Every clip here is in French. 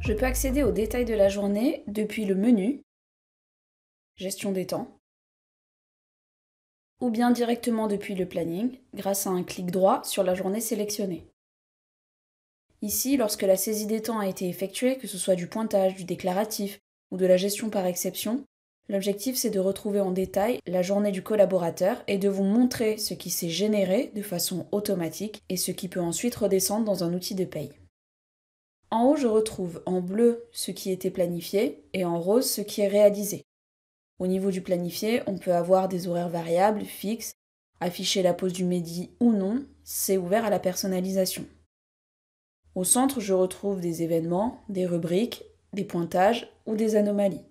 Je peux accéder aux détails de la journée depuis le menu, gestion des temps, ou bien directement depuis le planning, grâce à un clic droit sur la journée sélectionnée. Ici, lorsque la saisie des temps a été effectuée, que ce soit du pointage, du déclaratif ou de la gestion par exception, l'objectif c'est de retrouver en détail la journée du collaborateur et de vous montrer ce qui s'est généré de façon automatique et ce qui peut ensuite redescendre dans un outil de paye. En haut, je retrouve en bleu ce qui était planifié et en rose ce qui est réalisé. Au niveau du planifié, on peut avoir des horaires variables, fixes, afficher la pause du midi ou non, c'est ouvert à la personnalisation. Au centre, je retrouve des événements, des rubriques, des pointages ou des anomalies.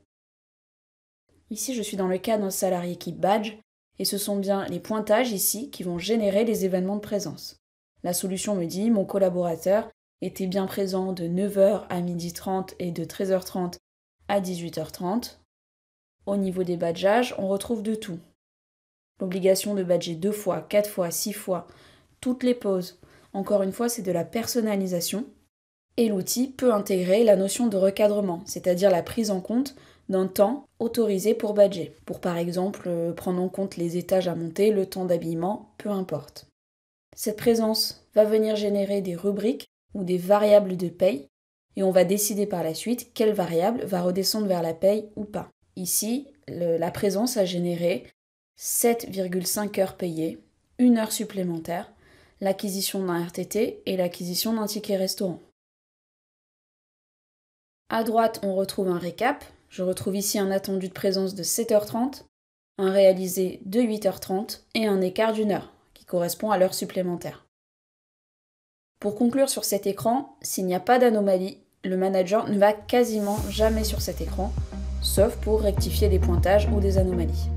Ici, je suis dans le cas d'un salarié qui badge et ce sont bien les pointages ici qui vont générer les événements de présence. La solution me dit mon collaborateur était bien présent de 9h à 12h30 et de 13h30 à 18h30. Au niveau des badgeages, on retrouve de tout. L'obligation de badger 2 fois, 4 fois, 6 fois, toutes les pauses. Encore une fois, c'est de la personnalisation. Et l'outil peut intégrer la notion de recadrement, c'est-à-dire la prise en compte d'un temps autorisé pour badger. Pour par exemple prendre en compte les étages à monter, le temps d'habillement, peu importe. Cette présence va venir générer des rubriques ou des variables de paye et on va décider par la suite quelle variable va redescendre vers la paye ou pas. Ici, la présence a généré 7,5 heures payées, 1 heure supplémentaire, l'acquisition d'un RTT et l'acquisition d'un ticket restaurant. À droite, on retrouve un récap. Je retrouve ici un attendu de présence de 7h30, un réalisé de 8h30 et un écart d'1 heure, qui correspond à l'heure supplémentaire. Pour conclure sur cet écran, s'il n'y a pas d'anomalie, le manager ne va quasiment jamais sur cet écran, sauf pour rectifier des pointages ou des anomalies.